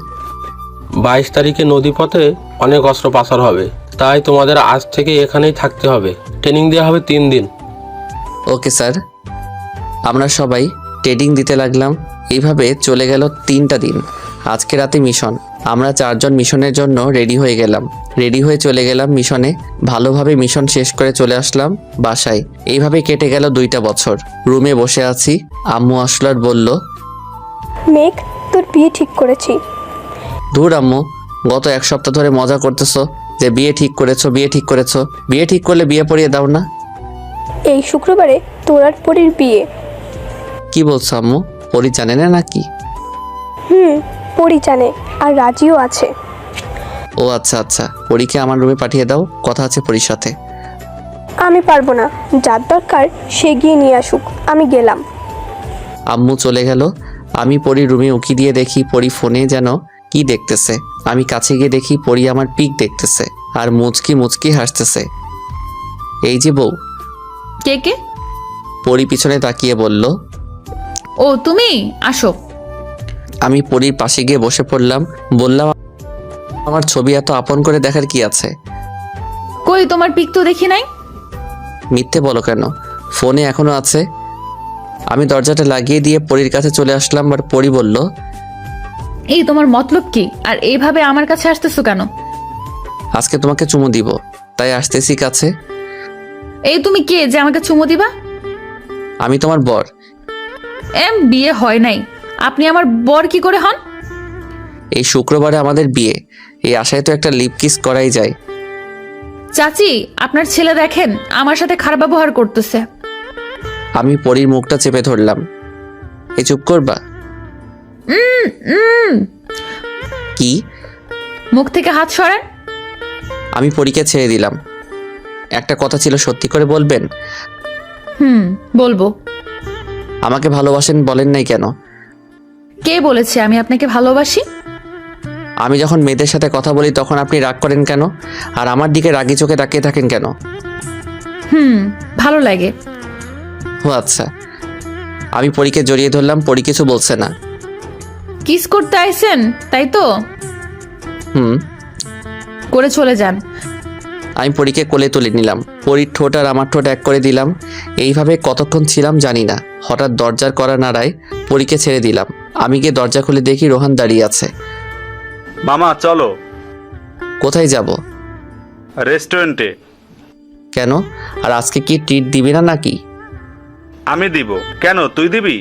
22 তারিখে নদীপথে অনেক অস্ত্র পাচার হবে, তাই তোমাদের আজ থেকে এখানেই থাকতে হবে। ট্রেনিং দেওয়া হবে 3 দিন। Okay sir. আমরা সবাই ট্রেডিং দিতে লাগলাম। এইভাবে চলে গেল 3টা দিন। আজকে রাতে মিশন। আমরা 4 জন মিশনের জন্য রেডি হয়ে গেলাম। রেডি হয়ে চলে গেলাম মিশনে। ভালোভাবে মিশন শেষ করে চলে আসলাম বাসায়। এইভাবে কেটে গেল 2টা বছর। রুমে বসে আছি। আম্মু আসলো আর বলল, মেঘ, তোর বিয়ে ঠিক করেছি। ধুর আম্মু, গত 1 সপ্তাহ ধরে মজা করতেছো যে বিয়ে ঠিক করেছো, বিয়ে ঠিক করেছো। বিয়ে ঠিক করলে বিয়ে পড়িয়ে দাও না। এই শুক্রবারে তোর আর পরীর বিয়ে। কি বলছো আম্মু? পরি জানে না নাকি? পরী জানে, আর রাজিও আছে। ও আচ্ছা আচ্ছা, পরীকে আমার রুমে পাঠিয়ে দাও, কথা আছে পরীর সাথে। আমি পারবো না, যার দরকার সে গিয়ে নিয়ে আসুক, আমি গেলাম। আম্মু চলে গেল। আমি পরীর রুমে উকি দিয়ে দেখি পরী ফোনে যেন কি দেখতেছে। আমি কাছে গিয়ে দেখি পরী আমার পিক দেখতেছে আর মুচকি মুচকি হাসতেছে। এই যে বউ। কে কে? পরী পিছনে তাকিয়ে বলল। ও তুমি, আসো। আমি পরীর পাশে গিয়ে বসে পড়লাম। বললাম, আমার ছবি এত আপন করে দেখার কি আছে? কই তোমার পিক তো দেখি নাই। মিথ্যে বলো কেন? ফোনে এখনো আছে। আমি দরজাটা লাগিয়ে দিয়ে পরীর কাছে চলে আসলাম আর পরী বলল, এই তোমার মতলব কি? আর এইভাবে আমার কাছে আসতেছো কেন? আজকে তোমাকে চুমু দিব, তাই আসতেছি কাছে। এই তুমি কে যে আমাকে চুমু দিবা? আমি তোমার বর। বিয়ে হয় নাই, আপনি আমার বর কি করে হন? এই শুক্রবারে আমাদের বিয়ে, এই আশায় তো একটা লিপ কিস করাই যায়। চাচি, আপনার ছেলে দেখেন আমার সাথে খারাপ ব্যবহার করতেছে। আমি পরীর মুখটা চেপে ধরলাম। এ চুপ করবা? কি? মুখ থেকে হাত সরান। আমি পরীকে ছেড়ে দিলাম। একটা কথা ছিল, সত্যি করে বলবেন? বলবো। আমাকে ভালোবাসেন বলেন নাই কেন? কে বলেছে আমি আপনাকে ভালোবাসি? আমি যখন মেয়েদের সাথে কথা বলি তখন আপনি রাগ করেন কেন? আর আমার দিকে রাগি চোখে তাকিয়ে থাকেন কেন? ভালো লাগে। ও আচ্ছা। আমি পরীকে জড়িয়ে ধরলাম। পরী কিছু বলছে না। কিস করতে আইছেন তাই তো? হুম। করে চলে যান। আমি পরীকে কোলে তুলে নিলাম। পরীর ঠোঁট আর আমার ঠোঁট এক করে দিলাম। এইভাবে কতক্ষণ ছিলাম জানি না। হঠাৎ দরজার কড়া নাড়ায়, পরীকে ছেড়ে দিলাম। আমি গিয়ে দরজা খুলে দেখি রোহান দাঁড়িয়ে আছে। মামা চলো। কোথায় যাব? রেস্টুরেন্টে। কেন? আর আজকে কি ট্রিট দিবি না নাকি? আমি দিব কেন, তুই দিবি?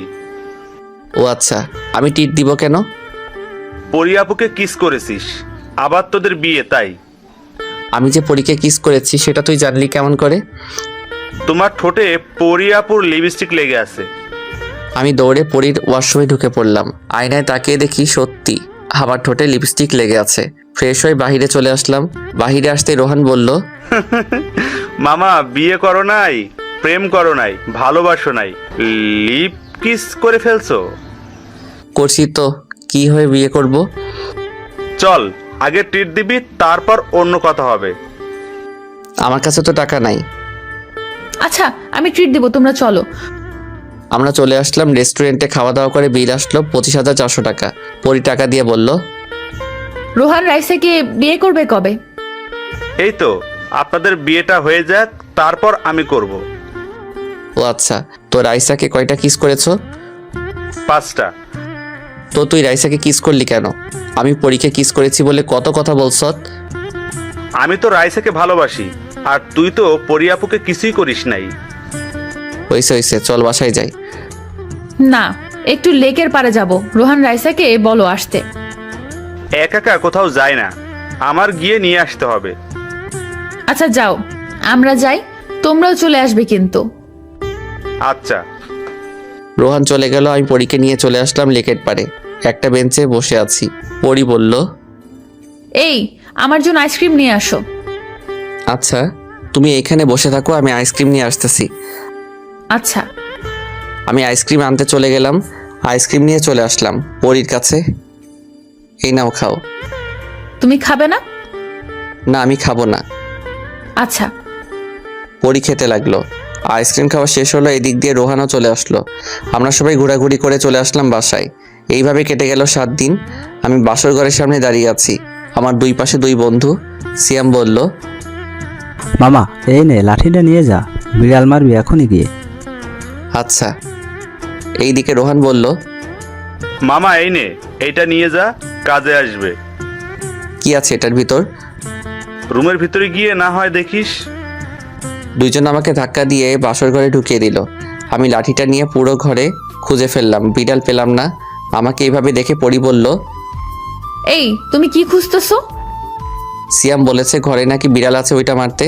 ও আচ্ছা, আমি ট্রিট দিব কেন? পরি আপুকে কিস করেছিস, আবার তোদের বিয়ে, তাই। আমি যে পরীকে কিস করেছি সেটা তুই জানলি কেমন করে? তোমার ঠোঁটে পরি আপুর লিপস্টিক লেগে আছে। আমি দৌড়ে পরীর ওয়াশরুমে ঢুকে পড়লাম। আয়নায় তাকিয়ে দেখি সত্যি আমার ঠোঁটে লিপস্টিক লেগে আছে। ফ্রেশ হয়ে বাহিরে চলে আসলাম। বাহিরে আসতে রোহান বলল, মামা বিয়ে করো নাই, প্রেম করো নাই, ভালোবাসো নাই, লিপ কিস করে ফেলছো। করছি তো, কি হয়ে বিয়ে করব? চল আগে ট্রিট দিবি, তারপর অন্য কথা হবে। আমার কাছে তো টাকা নাই। আচ্ছা আমি ট্রিট দেবো, তোমরা চলো। আমরা চলে আসলাম রেস্টুরেন্টে। খাওয়া দাওয়া করে বিল আসলো 25,400 টাকা। পরি টাকা দিয়ে বলল, রোহান রাইসাকে বিয়ে করবে কবে? এই তো আপনাদের বিয়েটা হয়ে যাক, তারপর আমি করব। ও আচ্ছা। তো রাইসাকে কয়টা কিস করেছো? 5টা। তো তুই রাইসাকে কিস করলি কেন? আমি পরীকে কিস করেছি বলে কত কথা বলছ। আমি তো রাইসাকে ভালোবাসি, আর তুই তো পরি আপুকে কিছুই করিস নাই। হইছে হইছে, চল বাসায় যাই। না, একটু লেকের পারে যাব। রোহান রাইসাকে বলো আসতে। একা একা কোথাও যায় না, আমার গিয়ে নিয়ে আসতে হবে। আচ্ছা যাও, আমরা যাই, তোমরাও চলে আসবে কিন্তু। আচ্ছা। রোহান চলে গেল। আমি পরীকে নিয়ে চলে আসলাম লেকের পারে। একটা বেঞ্চে বসে আছি। পরি বলল, এই আমার জন্য আইসক্রিম নিয়ে আসো। আচ্ছা তুমি এখানে বসে থাকো, আমি আইসক্রিম নিয়ে আসতেছি। আচ্ছা। আমি আইসক্রিম আনতে চলে গেলাম। আইসক্রিম নিয়ে চলে আসলাম পরীর কাছে। এই নাও খাও। তুমি খাবে না? না আমি খাবো না। আচ্ছা। পরী খেতে লাগলো। আইসক্রিম খাওয়া শেষ হলো। এদিক দিয়ে রোহানও চলে আসলো। আমরা সবাই ঘোরাঘুরি করে চলে আসলাম বাসায়। এইভাবে কেটে গেল 7 দিন। আমি বাসর ঘরের সামনে দাঁড়িয়ে আছি। আমার দুই পাশে 2 বন্ধু। সিয়াম বলল, মামা এই নে লাঠিটা নিয়ে যা, বিড়াল মারবি এখনই গিয়ে। আচ্ছা। এইদিকে রোহান বলল, মামা এই নে, এইটা নিয়ে যা, কাজে আসবে। কি আছে এটার ভিতর? রুমের ভিতরে গিয়ে না হয় দেখিস। দুইজন আমাকে ধাক্কা দিয়ে বাসর ঘরে ঢুকিয়ে দিল। আমি লাঠিটা নিয়ে পুরো ঘরে খুঁজে ফেললাম, বিড়াল পেলাম না। আমাকে এইভাবে দেখে পরি বলল, এই তুমি কি খুঁজতেছো? সিয়াম বলেছে ঘরে নাকি বিড়াল আছে, ওইটা মারতে।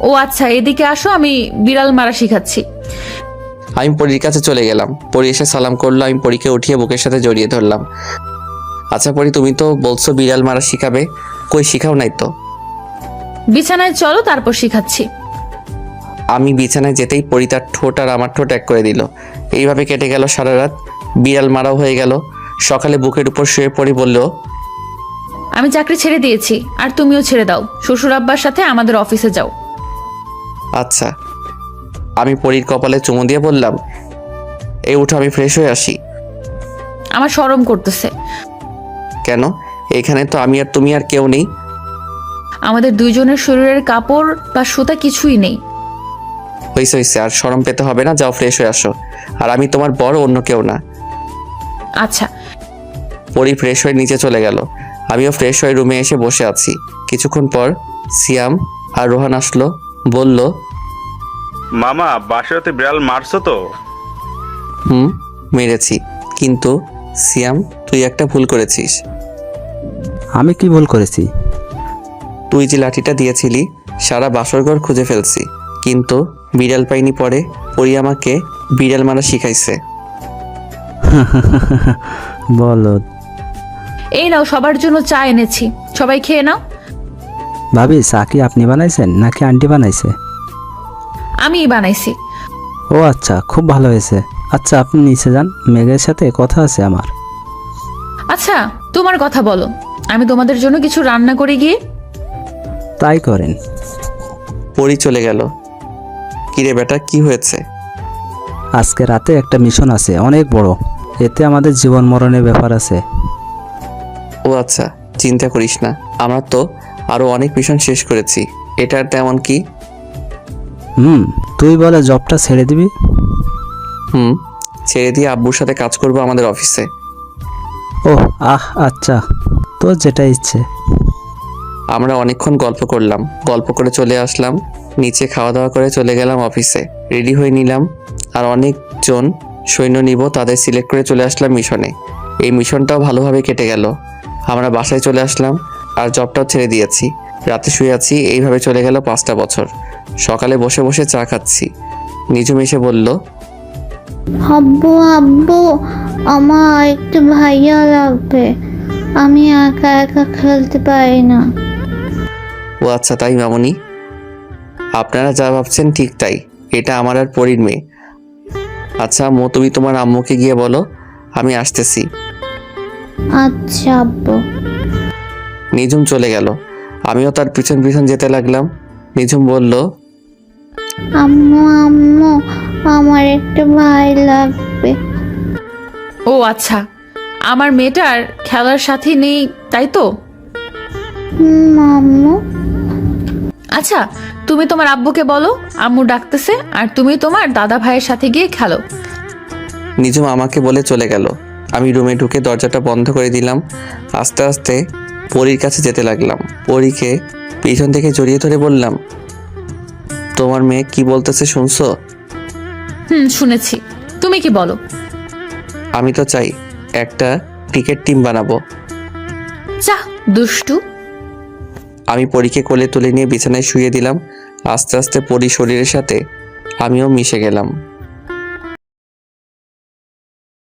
ও আচ্ছা, এদিকে আসো, আমি বিড়াল মারা শিখাচ্ছি। আমি পরীর কাছে চলে গেলাম। পরী এসে সালাম করলো। আমি পরীকে উঠিয়ে বুকের সাথে জড়িয়ে ধরলাম। আচ্ছা পরী, তুমি তো বলছো বিড়াল মারা শিখাবে, কই শিখাও নাই তো? বিছানায় চলো, তারপর শিখাচ্ছি। আমি বিছানায় যেতেই পরী তার ঠোঁট আর আমার ঠোঁট এক করে দিল। এইভাবে কেটে গেল সারা রাত। বিড়াল মারাও হয়ে গেল। সকালে বুকের উপর শুয়ে পড়ি বলল, আমি চাকরি ছেড়ে দিয়েছি, আর তুমিও ছেড়ে দাও, শ্বশুর আব্বার সাথে আমাদের অফিসে যাও। আচ্ছা। আমি পরীর কপালে চুমু দিয়ে বললাম, এই উঠো, আমি ফ্রেশ হয়ে আসি। আমার শরম করতেছে। কেন? এখানে তো আমি আর তুমি আর কেউ নেই। আমাদের দুইজনের শরীরের কাপড় বা সুতা কিছুই নেই। হইছে, আর শরম পেতে হবে না, যাও ফ্রেশ হয়ে আসো। আর আমি তোমার বড়, অন্য কেউ না। আচ্ছা। পরী ফ্রেশ হয়ে নিচে চলে গেল। আমিও ফ্রেশ হয়ে রুমে এসে বসে আছি। কিছুক্ষণ পর সিয়াম আর রোহান আসলো। বলল, মামা বাসাতে বিড়াল মারছো তো? মেরেছি, কিন্তু সিয়াম তুই একটা ভুল করেছিস। আমি কি ভুল করেছি? তুই যে লাঠিটা দিয়েছিলি, সারা বাসরঘর খুঁজে ফেলছি, কিন্তু বিড়াল পাইনি। পরে পরী আমাকে বিড়াল মারা শিখাইছে। বলো এই নাও, সবার জন্য চা এনেছি, সবাই খেয়ে নাও। ভাবি, চা কি আপনি বানাইছেন নাকি আন্টি বানাইছে? আমিই বানাইছি। ও আচ্ছা, খুব ভালো হয়েছে। আচ্ছা আপনি নিচে যান, মেঘের সাথে কথা আছে আমার। আচ্ছা তোমার কথা বলো, আমি তোমাদের জন্য কিছু রান্না করে গিয়ে। তাই করেন। পরী চলে গেল। কিরে বেটা, কি হয়েছে? আজকে রাতে একটা মিশন আছে, অনেক বড়। এতে আমাদের জীবন মরণের ব্যাপার আছে। ও আচ্ছা, চিন্তা করিস না, আমরা তো আরো অনেক মিশন শেষ করেছি। এটা আর তেমন কি? তুই বলে জবটা ছেড়ে দিবি? ছেড়ে দিয়ে আব্বুর সাথে কাজ করব আমাদের অফিসে। ওহ আচ্ছা, তোর যেটা ইচ্ছে। আমরা অনেকক্ষণ গল্প করলাম, গল্প করে চলে আসলাম নিচে। খাওয়া দাওয়া করে চলে গেলাম অফিসে। রেডি হয়ে নিলাম, আর অনেকজন সৈন্য নিব, তাদের সিলেক্ট করে চলে আসলাম মিশনে। এই মিশনটাও ভালোভাবে কেটে গেল। আমরা বাসায় চলে আসলাম, আর জবটাও ছেড়ে দিয়েছি। রাতে শুয়ে আছি। এইভাবে চলে গেল 5টা বছর। সকালে বসে বসে চা খাচ্ছি। নিজুম এসে বলল, আব্বু আব্বু, আমার একটু ভাইয়া লাগবে, আমি একা একা খেলতে পারি না। ও আচ্ছা তাই মামুনি, আপনারা যা ভাবছেন ঠিক তাই। এটা আমার আর পরীর মেয়ে। আচ্ছা তুমি তোমার আম্মুকে গিয়ে বলো আমি আসতেছি। আচ্ছা আব্বু। নিজুম চলে গেল। আমিও তার পিছন পিছন যেতে লাগলাম। নিজুম বলল, আম্মু আম্মু, আমার একটা ভাই লাগবে। ও আচ্ছা, আমার মেয়েটার খেলার সাথী নেই তাই তো? আম্মু। আচ্ছা তুমি তোমার আব্বুকে বলো আম্মু ডাকতেছে, আর তুমি তোমার দাদা ভাইয়ের সাথে গিয়ে খেলো। নিজুম আমাকে বলে চলে গেল। আমি রুমে ঢুকে দরজাটা বন্ধ করে দিলাম। আস্তে আস্তে পরীর কাছে যেতে লাগলাম। পরীকে পিছন থেকে জড়িয়ে ধরে বললাম, তোমার মেয়ে কি বলতেছে শুনছো? শুনেছি, তুমি কি বলো? আমি তো চাই একটা ক্রিকেট টিম বানাবো। যা দুষ্টু। আমি পরীকে কোলে তুলে নিয়ে বিছানায় শুয়ে দিলাম। আস্তে আস্তে পরী শরীরের সাথে আমিও মিশে গেলাম।